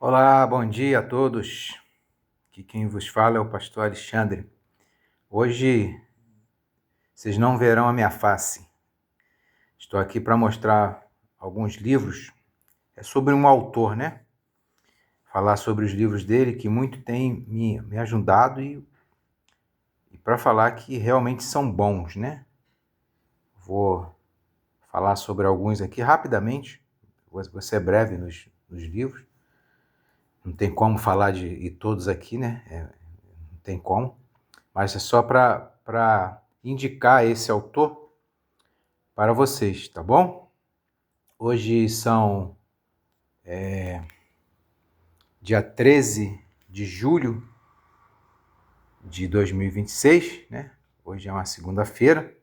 Olá, bom dia a todos. Aqui quem vos fala é o pastor Alexandre. Hoje vocês não verão a minha face. Estou aqui para mostrar alguns livros. É sobre um autor, né? Falar sobre os livros dele que muito tem me ajudado e para falar que realmente são bons, né? Vou falar sobre alguns aqui rapidamente. Vou ser breve nos livros. Não tem como falar de todos aqui, né? Não tem como. Mas é só para indicar esse autor para vocês, tá bom? Hoje são dia 13 de julho de 2026, né? Hoje é uma segunda-feira.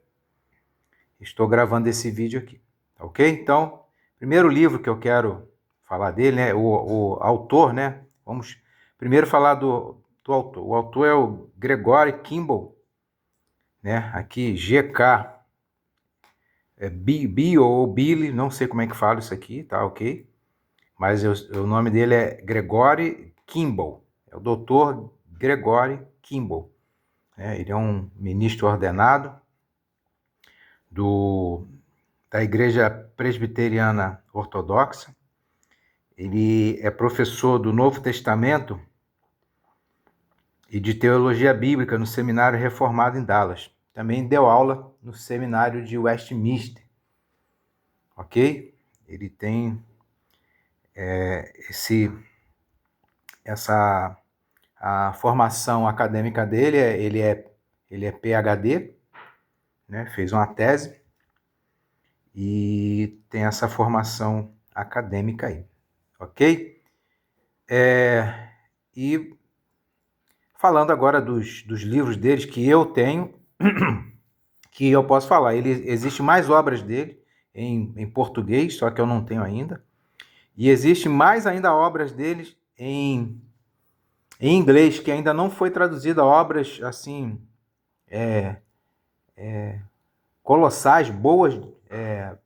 Estou gravando esse vídeo aqui, tá ok? Então, primeiro livro que eu quero falar dele, né? O autor, né? Vamos primeiro falar do autor. O autor é o Gregory Kimball, né? Aqui, GK. Bill ou Billy, não sei como é que fala isso aqui, tá ok? Mas o nome dele é Gregory Kimball, é o Dr. Gregory Kimball. Ele é um ministro ordenado da Igreja Presbiteriana Ortodoxa. Ele é professor do Novo Testamento e de Teologia Bíblica no Seminário Reformado em Dallas. Também deu aula no Seminário de Westminster, ok? Ele tem a formação acadêmica dele, ele é PhD, né? Fez uma tese e tem essa formação acadêmica aí, ok? E falando agora dos livros deles que eu tenho, que eu posso falar, existe mais obras dele em português, só que eu não tenho ainda, e existe mais ainda obras deles em inglês, que ainda não foi traduzida, obras assim colossais, boas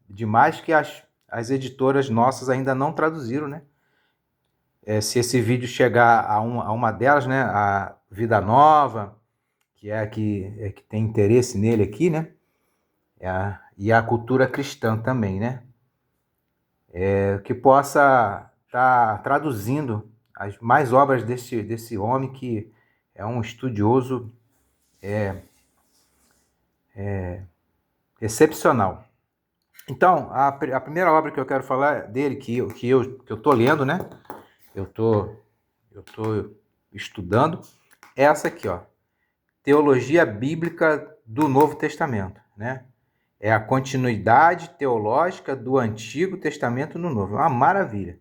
demais, que as editoras nossas ainda não traduziram, né? Se esse vídeo chegar a uma delas, né, a Vida Nova, que é a que tem interesse nele aqui, né? E a Cultura Cristã também, né? Que possa estar traduzindo as mais obras desse homem que é um estudioso excepcional. Então, a primeira obra que eu quero falar dele, que eu tô lendo, né? Eu tô estudando, é essa aqui, ó. Teologia Bíblica do Novo Testamento, né? É a continuidade teológica do Antigo Testamento no Novo. É uma maravilha.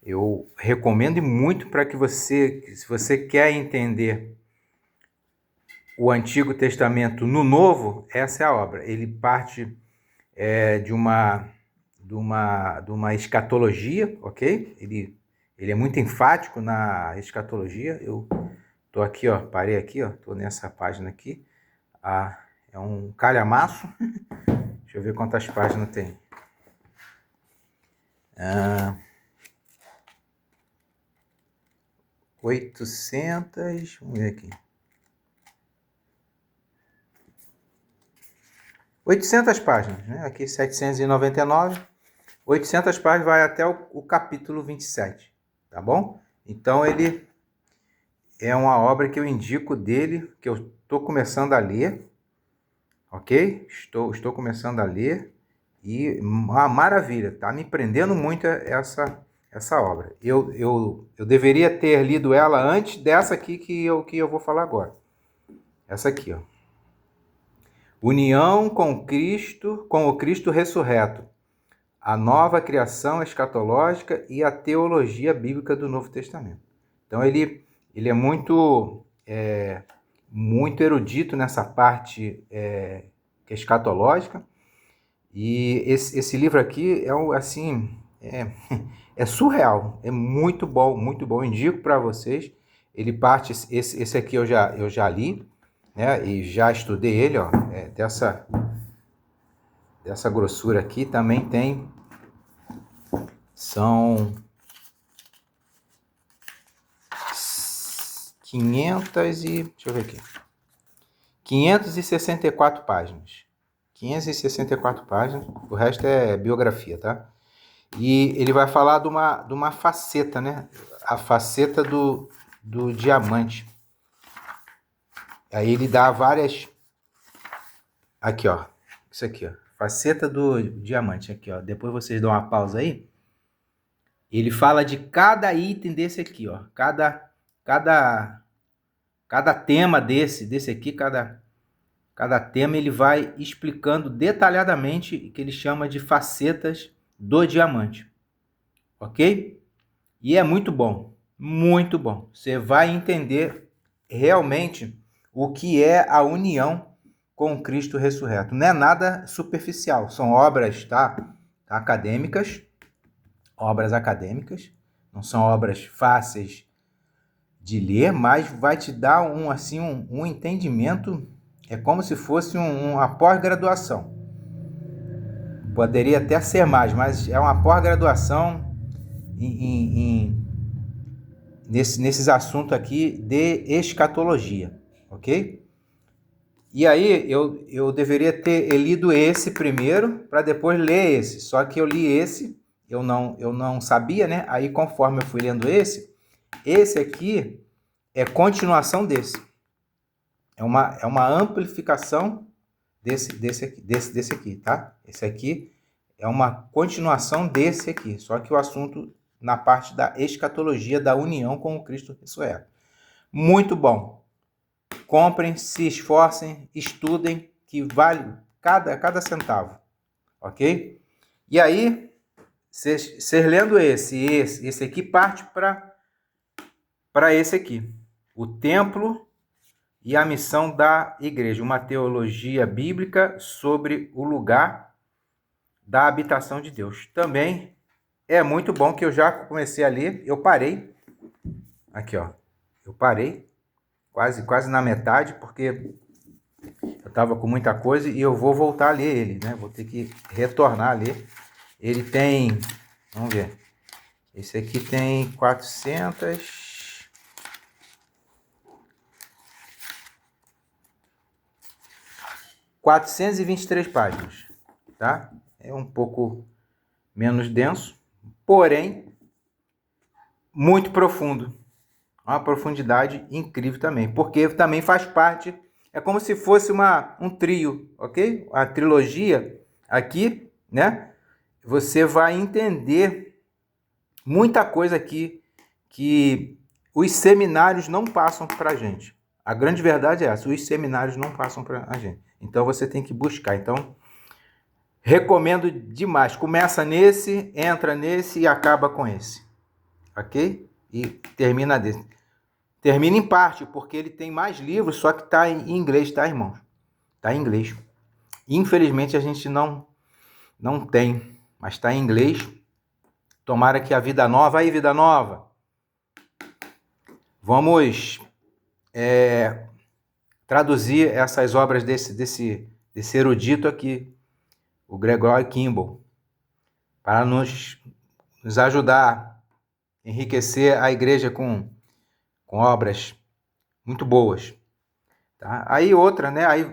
Eu recomendo muito para que se você quer entender o Antigo Testamento no Novo, essa é a obra. Ele parte de uma escatologia, ok? Ele é muito enfático na escatologia. Eu tô aqui, ó, parei aqui, ó, tô nessa página aqui. É um calhamaço. Deixa eu ver quantas páginas tem. 800, vamos ver aqui. 800 páginas, né? Aqui 799. 800 páginas vai até o capítulo 27, tá bom? Então ele é uma obra que eu indico dele, que eu estou começando a ler, ok? Estou começando a ler e uma maravilha, tá me prendendo muito essa obra. Eu deveria ter lido ela antes dessa aqui que eu vou falar agora. Essa aqui, ó. União com Cristo, com o Cristo ressurreto. A nova criação escatológica e a teologia bíblica do Novo Testamento. Então ele é muito erudito nessa parte que é escatológica, e esse livro aqui é surreal, é muito bom, indico para vocês. Ele parte, esse aqui eu já li, né, e já estudei ele, ó, dessa grossura aqui. Também tem São deixa eu ver aqui. 564 páginas. 564 páginas. O resto é biografia, tá? E ele vai falar de uma faceta, né? A faceta do diamante. Aí ele dá várias... Aqui, ó. Isso aqui, ó. Faceta do diamante. Aqui, ó. Depois vocês dão uma pausa aí. Ele fala de cada item desse aqui, ó. Cada tema desse aqui, cada tema ele vai explicando detalhadamente o que ele chama de facetas do diamante. Ok? E é muito bom. Muito bom. Você vai entender realmente o que é a união com Cristo ressurreto. Não é nada superficial. São obras, tá? Acadêmicas. Obras acadêmicas. Não são obras fáceis de ler, mas vai te dar um entendimento. É como se fosse uma pós-graduação. Poderia até ser mais, mas é uma pós-graduação nesses assuntos aqui de escatologia, ok? E aí eu deveria ter lido esse primeiro para depois ler esse. Só que eu li esse, eu não sabia, né? Aí conforme eu fui lendo esse aqui é continuação desse. É uma amplificação desse aqui, tá? Esse aqui é uma continuação desse aqui, só que o assunto na parte da escatologia, da união com o Cristo ressurreto. Muito bom. Comprem, se esforcem, estudem, que vale cada centavo, ok? E aí, vocês lendo esse aqui, parte para esse aqui. O templo e a missão da igreja. Uma teologia bíblica sobre o lugar da habitação de Deus. Também é muito bom, que eu já comecei a ler. Eu parei. Aqui, ó. Eu parei. Quase na metade, porque eu estava com muita coisa e eu vou voltar a ler ele, né? Vou ter que retornar a ler. Ele tem... Vamos ver. Esse aqui tem 423 páginas, tá? É um pouco menos denso, porém muito profundo. Uma profundidade incrível também, porque também faz parte, é como se fosse um trio, ok? A trilogia aqui, né? Você vai entender muita coisa aqui que os seminários não passam para a gente. A grande verdade é essa, os seminários não passam para a gente. Então você tem que buscar. Então, recomendo demais. Começa nesse, entra nesse e acaba com esse. Ok? E termina desse. Termina em parte, porque ele tem mais livros, só que está em inglês, tá, irmãos? Está em inglês. Infelizmente a gente não tem, mas está em inglês. Tomara que a Vida Nova... Aí, Vida Nova! Vamos traduzir essas obras desse erudito aqui, o Gregory Kimball, para nos ajudar a enriquecer a igreja com obras muito boas. Tá? Aí outra, né? Aí,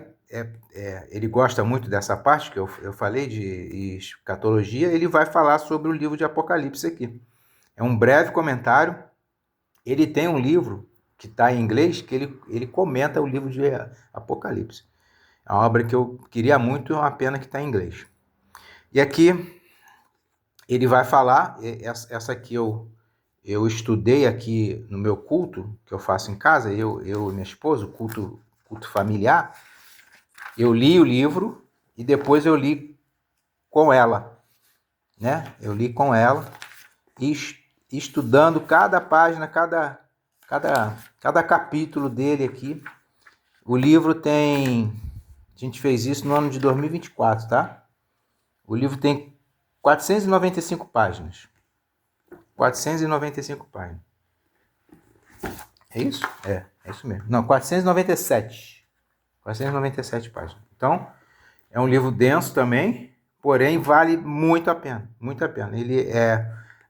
ele gosta muito dessa parte que eu falei de escatologia, ele vai falar sobre o livro de Apocalipse aqui. É um breve comentário. Ele tem um livro que está em inglês, que ele comenta o livro de Apocalipse. É uma obra que eu queria muito, é uma pena que está em inglês. E aqui ele vai falar, essa aqui eu estudei aqui no meu culto, que eu faço em casa, eu e minha esposa, o culto familiar. Eu li o livro e depois eu li com ela, né? Eu li com ela e estudando cada página, cada capítulo dele aqui. O livro tem... A gente fez isso no ano de 2024, tá? O livro tem 495 páginas. 495 páginas. É isso? É isso mesmo. Não, 497. 497 páginas. Então, é um livro denso também, porém vale muito a pena. Muito a pena. Ele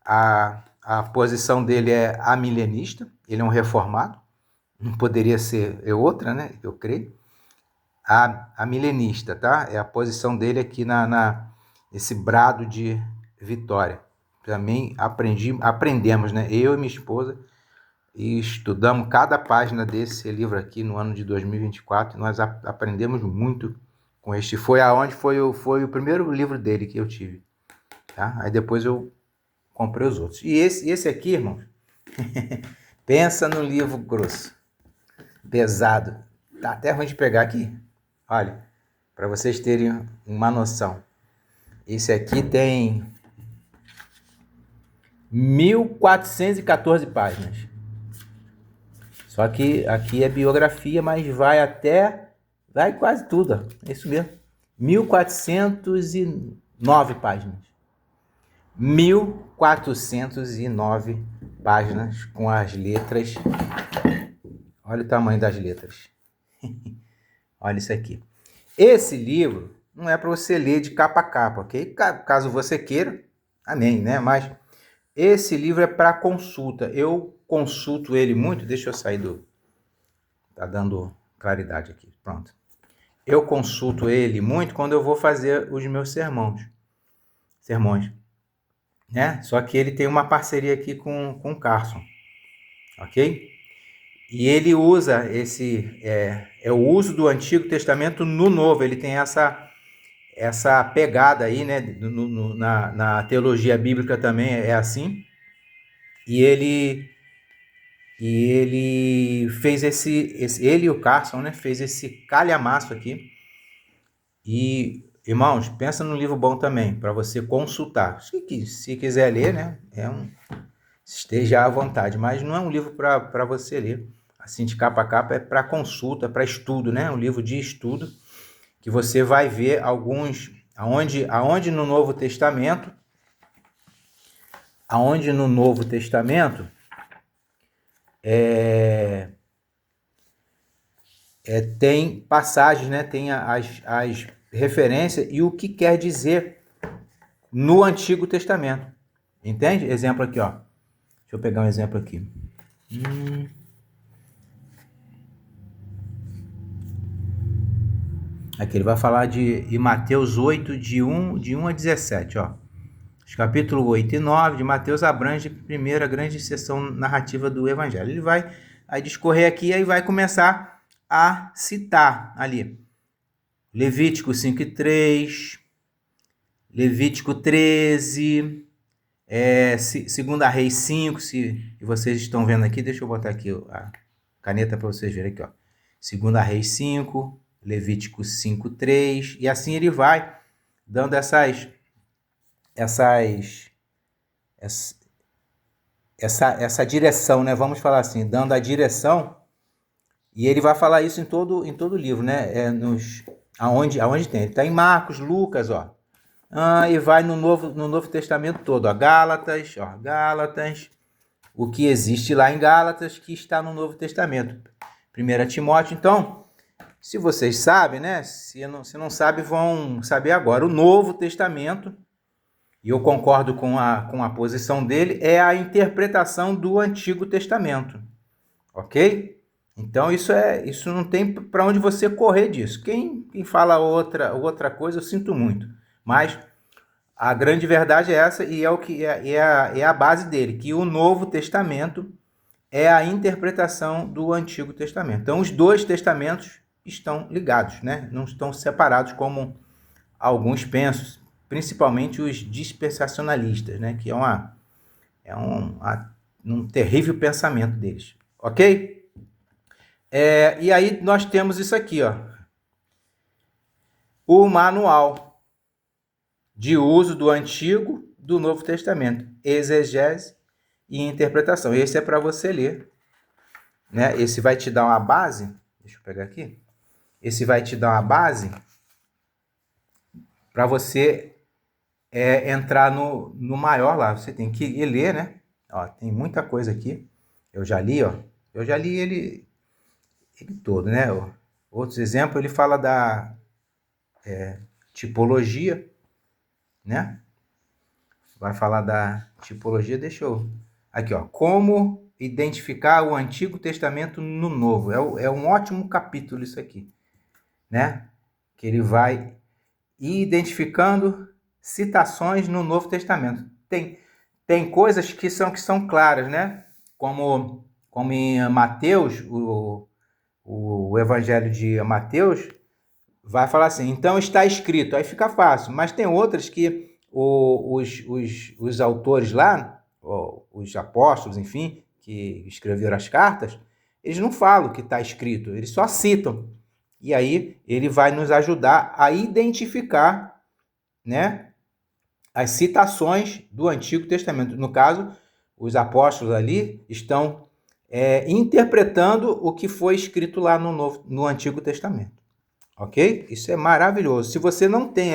A posição dele é amilenista, ele é um reformado, não poderia ser outra, né? Eu creio. A milenista, tá? É a posição dele aqui esse brado de vitória. Também aprendemos, né? Eu e minha esposa, e estudamos cada página desse livro aqui no ano de 2024, e nós aprendemos muito com este. Foi o primeiro livro dele que eu tive, tá? Aí depois eu comprei os outros. E esse aqui, irmão, pensa no livro grosso, pesado. Tá até ruim de pegar aqui. Olha, para vocês terem uma noção. Esse aqui tem 1414 páginas. Só que aqui é biografia, mas vai quase tudo. É isso mesmo. 1409 páginas. 1409 páginas com as letras. Olha o tamanho das letras. Olha isso aqui. Esse livro não é para você ler de capa a capa, ok? Caso você queira, amém, né? Mas esse livro é para consulta. Eu consulto ele muito. Deixa eu sair do... Tá dando claridade aqui. Pronto. Eu consulto ele muito quando eu vou fazer os meus sermões. Né? Só que ele tem uma parceria aqui com o Carson. Ok? E ele usa o uso do Antigo Testamento no Novo. Ele tem essa pegada aí, né? Na teologia bíblica também é assim. E ele fez ele e o Carson, né? Fez esse calhamaço aqui. E, irmãos, pensa num livro bom também, para você consultar. Se quiser ler, né? Esteja à vontade, mas não é um livro para você ler. Assim, de capa a capa, é para consulta, para estudo, né? Um livro de estudo, que você vai ver aonde no Novo Testamento, tem passagens, né? Tem as referências e o que quer dizer no Antigo Testamento. Entende? Exemplo aqui, ó. Deixa eu pegar um exemplo aqui. Aqui ele vai falar de Mateus 8, de 1 a 17, ó. Os capítulos 8 e 9 de Mateus abrange a primeira grande seção narrativa do Evangelho. Ele vai discorrer aqui e aí vai começar a citar ali. Levítico 5 e 3, Levítico 13, 2 Reis 5, se vocês estão vendo aqui, deixa eu botar aqui a caneta para vocês verem aqui, ó. 2 Reis 5, Levítico 5, 3, e assim ele vai dando essa direção, né? Vamos falar assim, dando a direção, e ele vai falar isso em todo o livro, né? Aonde tem. Ele está em Marcos, Lucas, ó. E vai no Novo Testamento todo, ó. Gálatas, o que existe lá em Gálatas, que está no Novo Testamento. 1 Timóteo, então, se vocês sabem, né? Se não sabem, vão saber agora. O Novo Testamento, e eu concordo com a posição dele, é a interpretação do Antigo Testamento. Ok? Então, isso não tem para onde você correr disso. Quem fala outra coisa, eu sinto muito. Mas a grande verdade é essa, e é a base dele, que o Novo Testamento é a interpretação do Antigo Testamento. Então, os dois testamentos estão ligados, né? Não estão separados como alguns pensam, principalmente os dispensacionalistas, né? Que é um terrível pensamento deles. Ok? E aí nós temos isso aqui, ó. O manual de uso do Antigo do Novo Testamento, exegese e interpretação. Esse é para você ler, né? Esse vai te dar uma base. Deixa eu pegar aqui. Esse vai te dar uma base para você entrar no maior lá. Você tem que ir ler, né? Ó, tem muita coisa aqui. Eu já li, ó. Eu já li ele todo, né? Outros exemplos, ele fala da tipologia, né? vai falar da tipologia, deixa eu... Aqui, ó, como identificar o Antigo Testamento no Novo. É um ótimo capítulo isso aqui, né? Que ele vai identificando citações no Novo Testamento. Tem coisas que são claras, né? Como em Mateus, o Evangelho de Mateus vai falar assim, então está escrito, aí fica fácil. Mas tem outras que os autores lá, os apóstolos, enfim, que escreveram as cartas, eles não falam o que está escrito, eles só citam. E aí ele vai nos ajudar a identificar, né, as citações do Antigo Testamento. No caso, os ali estão interpretando o que foi escrito lá no Antigo Testamento. Ok? Isso é maravilhoso. Se você não tem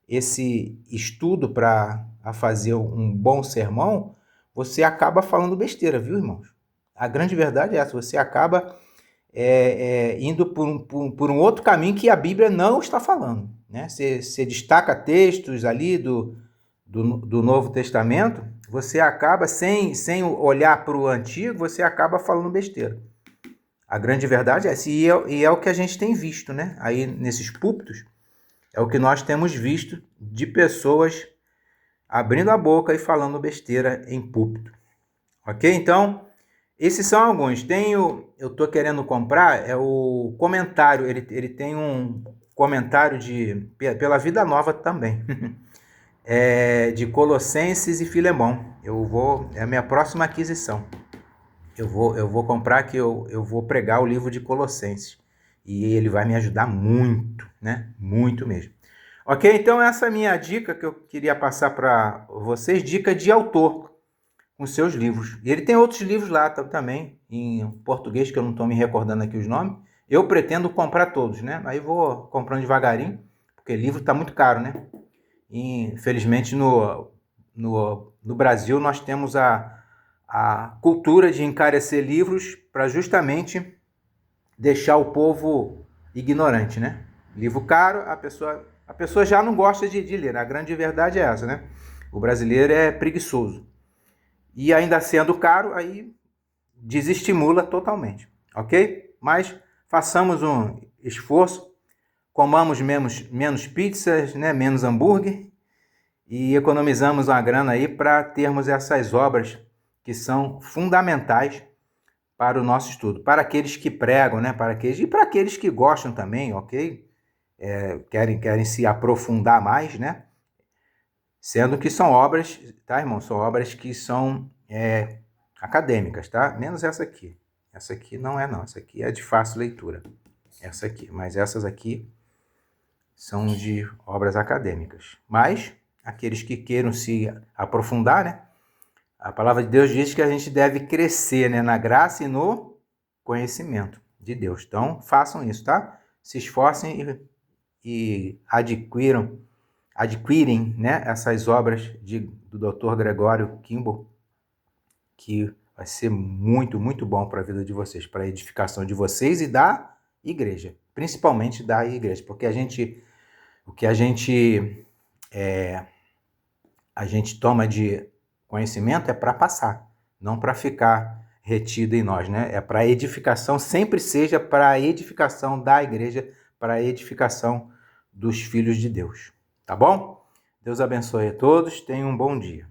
esse estudo para fazer um bom sermão, você acaba falando besteira, viu, irmãos? A grande verdade é essa. Você acaba indo por um outro caminho que a Bíblia não está falando, né? Você destaca textos ali do Novo Testamento, você acaba, sem olhar para o Antigo, você acaba falando besteira. A grande verdade é essa, e é o que a gente tem visto, né? Aí nesses púlpitos, é o que nós temos visto de pessoas abrindo a boca e falando besteira em púlpito. Ok? Então, esses são alguns. Eu estou querendo comprar, é o comentário, ele tem um comentário pela Vida Nova também, de Colossenses e Filemão. É a minha próxima aquisição. Eu vou comprar, que eu vou pregar o livro de Colossenses. E ele vai me ajudar muito, né? Muito mesmo. Ok? Então essa é a minha dica que eu queria passar para vocês. Dica de autor com seus livros. E ele tem outros livros lá também, em português, que eu não estou me recordando aqui os nomes. Eu pretendo comprar todos, né? Aí vou comprando devagarinho, porque livro está muito caro, né? E, infelizmente no Brasil nós temos a cultura de encarecer livros para justamente deixar o povo ignorante, né? Livro caro, a pessoa já não gosta de ler. A grande verdade é essa, né? O brasileiro é preguiçoso. E ainda sendo caro, aí desestimula totalmente, ok? Mas façamos um esforço, comamos menos pizzas, né? Menos hambúrguer, e economizamos uma grana aí para termos essas obras que são fundamentais para o nosso estudo, para aqueles que pregam, né? Para aqueles que gostam também, ok? Querem se aprofundar mais, né? Sendo que são obras, tá, irmão? São obras que são acadêmicas, tá? Menos essa aqui. Essa aqui não é, não. Essa aqui é de fácil leitura. Essa aqui. Mas essas aqui são de obras acadêmicas. Mas aqueles que queiram se aprofundar, né? A palavra de Deus diz que a gente deve crescer, né, na graça e no conhecimento de Deus. Então, façam isso, tá? Se esforcem e adquirem, né, essas obras do Dr. Gregório Kimball, que vai ser muito, muito bom para a vida de vocês, para a edificação de vocês e da igreja, principalmente da igreja, porque o que a gente toma de conhecimento é para passar, não para ficar retido em nós, né? É para edificação, sempre seja para a edificação da igreja, para a edificação dos filhos de Deus. Tá bom? Deus abençoe a todos, tenham um bom dia.